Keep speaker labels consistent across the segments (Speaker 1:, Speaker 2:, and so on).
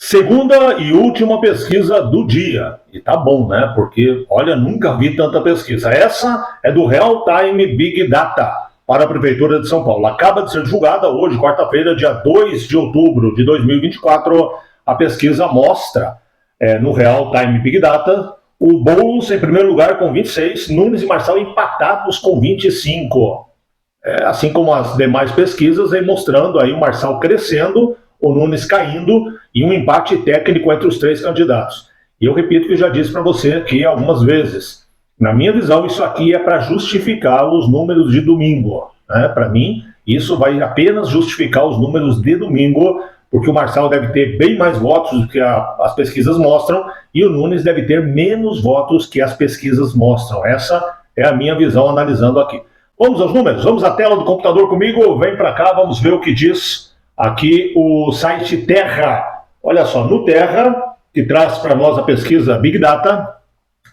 Speaker 1: Segunda e última pesquisa do dia. E tá bom, né? Porque, olha, nunca vi tanta pesquisa. Essa é do Real Time Big Data para a Prefeitura de São Paulo. Acaba de ser divulgada hoje, quarta-feira, dia 2 de outubro de 2024. A pesquisa mostra, no Real Time Big Data, o Boulos em primeiro lugar com 26, Nunes e Marçal empatados com 25. Assim como as demais pesquisas, vem mostrando aí o Marçal crescendo, o Nunes caindo e um empate técnico entre os três candidatos. E eu repito que já disse para você aqui algumas vezes, na minha visão, isso aqui é para justificar os números de domingo. Né? Para mim, isso vai apenas justificar os números de domingo, porque o Marçal deve ter bem mais votos do que as pesquisas mostram e o Nunes deve ter menos votos que as pesquisas mostram. Essa é a minha visão analisando aqui. Vamos aos números, vamos à tela do computador comigo, vem para cá, vamos ver o que diz aqui o site Terra. Olha só, no Terra, que traz para nós a pesquisa Big Data,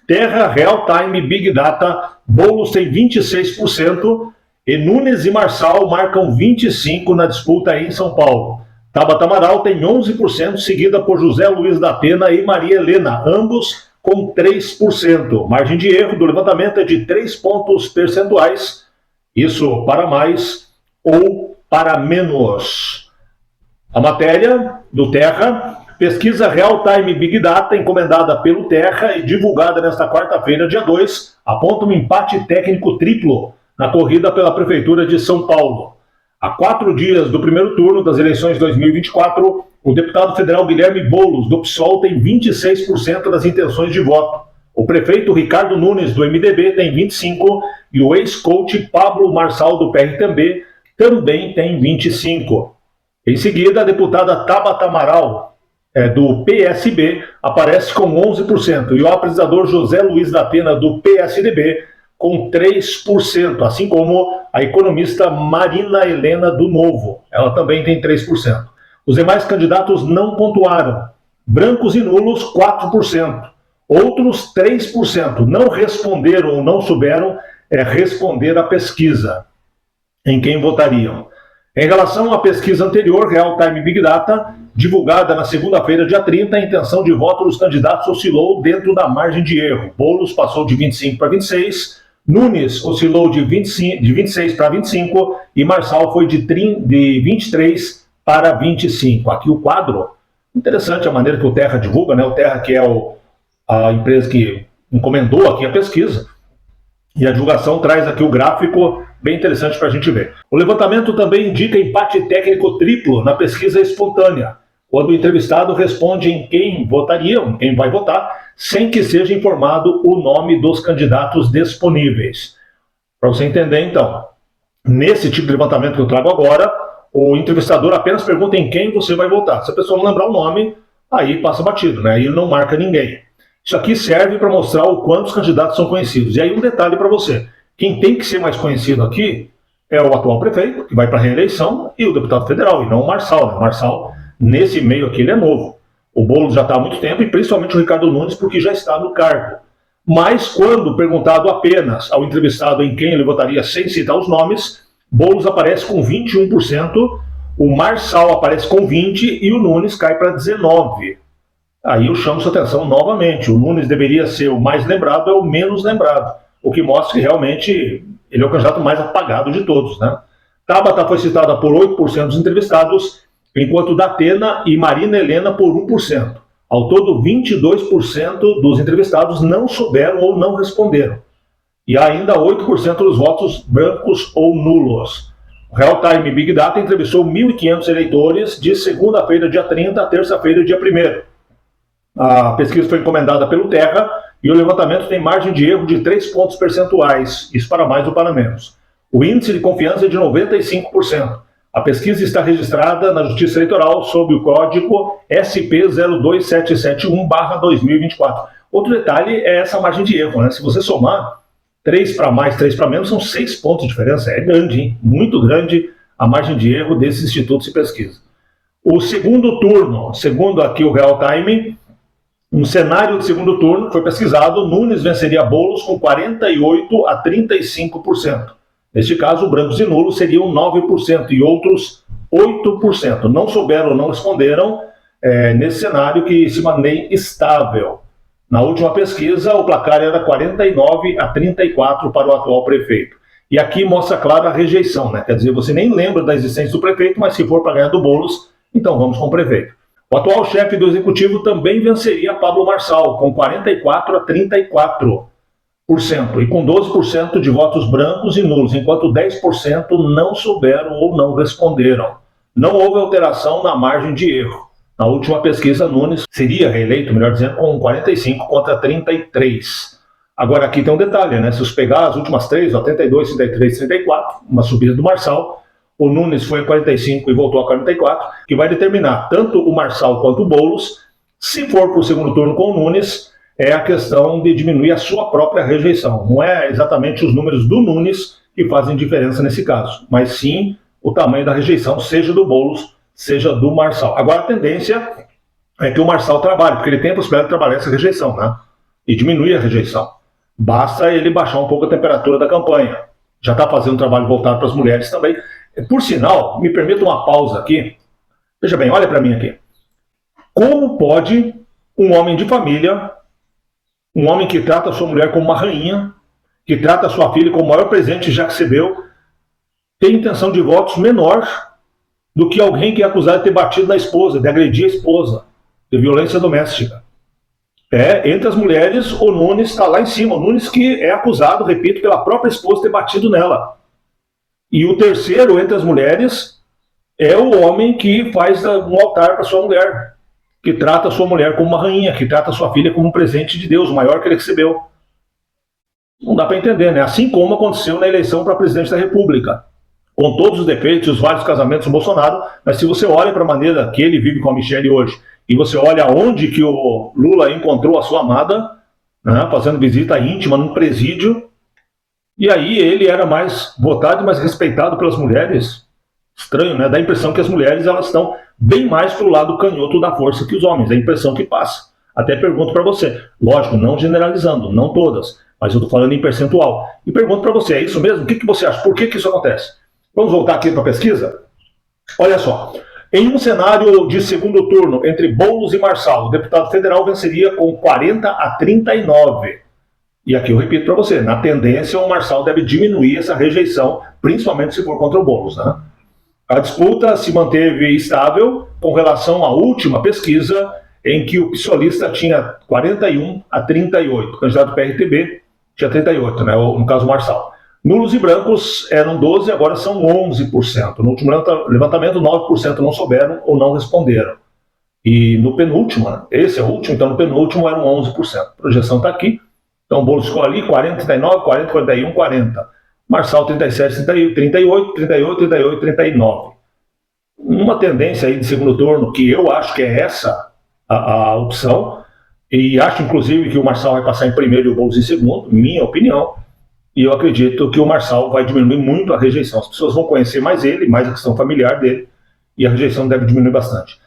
Speaker 1: Terra Real Time Big Data, Boulos tem 26% e Nunes e Marçal marcam 25% na disputa aí em São Paulo. Tabata Amaral tem 11%, seguida por José Luiz da Atena e Maria Helena, ambos com 3%. Margem de erro do levantamento é de 3 pontos percentuais, isso para mais ou para menos. A matéria do Terra, pesquisa Real Time Big Data, encomendada pelo Terra e divulgada nesta quarta-feira, dia 2, aponta um empate técnico triplo na corrida pela Prefeitura de São Paulo. Há 4 dias do primeiro turno das eleições de 2024, o deputado federal Guilherme Boulos, do PSOL, tem 26% das intenções de voto. O prefeito Ricardo Nunes, do MDB, tem 25%, e o ex-coach Pablo Marçal, do PRTB, também tem 25%. Em seguida, a deputada Tabata Amaral, do PSB, aparece com 11%, e o apresentador José Luiz da Atena, do PSDB, com 3%, assim como a economista Marina Helena, do Novo. Ela também tem 3%. Os demais candidatos não pontuaram. Brancos e nulos, 4%. Outros 3% não responderam ou não souberam responder à pesquisa em quem votariam. Em relação à pesquisa anterior, Real Time Big Data, divulgada na segunda-feira, dia 30, a intenção de voto dos candidatos oscilou dentro da margem de erro. Boulos passou de 25 para 26, Nunes oscilou de 26 para 25 e Marçal foi de 23 para 25. Aqui o quadro, interessante a maneira que o Terra divulga, né? O Terra, que é a empresa que encomendou aqui a pesquisa, e a divulgação traz aqui o gráfico bem interessante para a gente ver. O levantamento também indica empate técnico triplo na pesquisa espontânea, quando o entrevistado responde em quem votaria, em quem vai votar, sem que seja informado o nome dos candidatos disponíveis. Para você entender, então, nesse tipo de levantamento que eu trago agora, o entrevistador apenas pergunta em quem você vai votar. Se a pessoa não lembrar o nome, aí passa batido, né? Aí ele não marca ninguém. Isso aqui serve para mostrar o quanto os candidatos são conhecidos. E aí um detalhe para você. Quem tem que ser mais conhecido aqui é o atual prefeito, que vai para a reeleição, e o deputado federal, e não o Marçal. Né? O Marçal, nesse meio aqui, ele é novo. O Boulos já está há muito tempo, e principalmente o Ricardo Nunes, porque já está no cargo. Mas quando perguntado apenas ao entrevistado em quem ele votaria sem citar os nomes, Boulos aparece com 21%, o Marçal aparece com 20% e o Nunes cai para 19%. Aí eu chamo sua atenção novamente. O Nunes deveria ser o mais lembrado, é o menos lembrado. O que mostra que realmente ele é o candidato mais apagado de todos. Né? Tabata foi citada por 8% dos entrevistados, enquanto Datena e Marina Helena por 1%. Ao todo, 22% dos entrevistados não souberam ou não responderam. E ainda 8% dos votos brancos ou nulos. O Real Time Big Data entrevistou 1.500 eleitores de segunda-feira, dia 30, a terça-feira, dia 1º. A pesquisa foi encomendada pelo Terra e o levantamento tem margem de erro de 3 pontos percentuais, isso para mais ou para menos. O índice de confiança é de 95%. A pesquisa está registrada na Justiça Eleitoral sob o código SP02771/2024. Outro detalhe é essa margem de erro, né? Se você somar 3 para mais, 3 para menos, são 6 pontos de diferença. É grande, hein? Muito grande a margem de erro desses institutos de pesquisa. O segundo turno, segundo aqui o Real Time, um cenário de segundo turno foi pesquisado, Nunes venceria Boulos com 48% a 35%. Neste caso, brancos e nulos seriam 9% e outros 8%. Não souberam ou não responderam nesse cenário que se mantém estável. Na última pesquisa, o placar era 49-34 para o atual prefeito. E aqui mostra claro a rejeição, né? Quer dizer, você nem lembra da existência do prefeito, mas se for para ganhar do Boulos, então vamos com o prefeito. O atual chefe do executivo também venceria Pablo Marçal, com 44-34%, e com 12% de votos brancos e nulos, enquanto 10% não souberam ou não responderam. Não houve alteração na margem de erro. Na última pesquisa, Nunes seria reeleito, melhor dizendo, com 45 contra 33. Agora aqui tem um detalhe, né? Se você pegar as últimas três, 32, 33, 34, uma subida do Marçal, o Nunes foi a 45 e voltou a 44, que vai determinar tanto o Marçal quanto o Boulos. Se for para o segundo turno com o Nunes, é a questão de diminuir a sua própria rejeição. Não é exatamente os números do Nunes que fazem diferença nesse caso, mas sim o tamanho da rejeição, seja do Boulos, seja do Marçal. Agora a tendência é que o Marçal trabalhe, porque ele tem a possibilidade de trabalhar essa rejeição, né? E diminuir a rejeição. Basta ele baixar um pouco a temperatura da campanha. Já está fazendo um trabalho voltado para as mulheres também. Por sinal, me permita uma pausa aqui. Veja bem, olha para mim aqui. Como pode um homem de família, um homem que trata a sua mulher como uma rainha, que trata a sua filha como o maior presente que já recebeu, ter intenção de votos menor do que alguém que é acusado de ter batido na esposa, de agredir a esposa, de violência doméstica? Entre as mulheres, o Nunes está lá em cima. O Nunes que é acusado, repito, pela própria esposa de ter batido nela. E o terceiro entre as mulheres é o homem que faz um altar para sua mulher, que trata a sua mulher como uma rainha, que trata a sua filha como um presente de Deus, o maior que ele recebeu. Não dá para entender, né? Assim como aconteceu na eleição para presidente da República, com todos os defeitos, os vários casamentos do Bolsonaro, mas se você olha para a maneira que ele vive com a Michelle hoje, e você olha onde que o Lula encontrou a sua amada, né, fazendo visita íntima num presídio, e aí ele era mais votado e mais respeitado pelas mulheres. Estranho, né? Dá a impressão que as mulheres elas estão bem mais pro lado canhoto da força que os homens. É a impressão que passa. Até pergunto para você, lógico, não generalizando, não todas, mas eu estou falando em percentual. E pergunto para você, é isso mesmo? O que você acha? Por que isso acontece? Vamos voltar aqui para a pesquisa? Olha só. Em um cenário de segundo turno entre Boulos e Marçal, o deputado federal venceria com 40-39. E aqui eu repito para você, na tendência o Marçal deve diminuir essa rejeição, principalmente se for contra o Boulos, né? A disputa se manteve estável com relação à última pesquisa, em que o psolista tinha 41-38. O candidato PRTB tinha 38, né? No caso o Marçal. Nulos e brancos eram 12%, agora são 11%. No último levantamento, 9% não souberam ou não responderam. E no penúltimo, né? Esse é o último, então no penúltimo eram 11%. A projeção está aqui. Então o Boulos ficou ali, 40, 39, 40, 41, 40. Marçal, 37, 38, 38, 38, 39. Uma tendência aí de segundo turno, que eu acho que é essa a opção, e acho inclusive que o Marçal vai passar em primeiro e o Boulos em segundo, minha opinião, e eu acredito que o Marçal vai diminuir muito a rejeição. As pessoas vão conhecer mais ele, mais a questão familiar dele, e a rejeição deve diminuir bastante.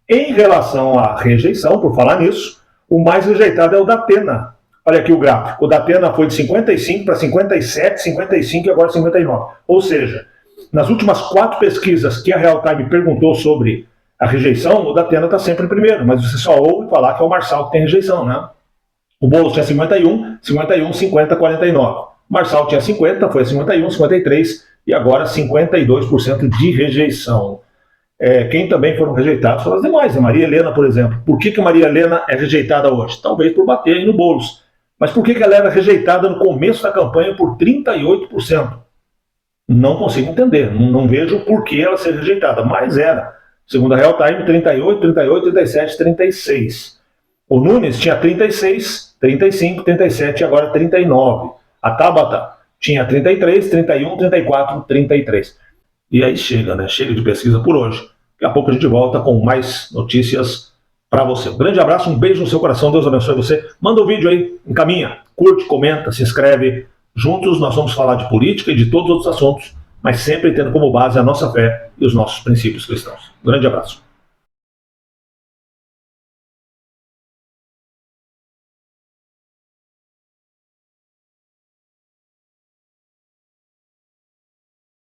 Speaker 1: Em relação à rejeição, por falar nisso, o mais rejeitado é o Datena. Olha aqui o gráfico. O Datena foi de 55 para 57, 55 e agora 59. Ou seja, nas últimas 4 pesquisas que a Real Time perguntou sobre a rejeição, o Datena está sempre em primeiro, mas você só ouve falar que é o Marçal que tem rejeição, né? O Boulos tinha 51, 50, 49. Marçal tinha 50, foi a 51, 53 e agora 52% de rejeição. Quem também foram rejeitados foram as demais. A Maria Helena, por exemplo. Por que a Maria Helena é rejeitada hoje? Talvez por bater aí no Boulos. Mas por que ela era rejeitada no começo da campanha por 38%? Não consigo entender. Não vejo por que ela ser rejeitada. Mas era. Segundo a Real Time, 38, 38, 37, 36. O Nunes tinha 36, 35, 37 e agora 39. A Tabata tinha 33, 31, 34, 33. E aí chega, né? Chega de pesquisa por hoje. Daqui a pouco a gente volta com mais notícias para você. Um grande abraço, um beijo no seu coração, Deus abençoe você. Manda um vídeo aí, encaminha, curte, comenta, se inscreve. Juntos nós vamos falar de política e de todos os outros assuntos, mas sempre tendo como base a nossa fé e os nossos princípios cristãos. Um grande abraço.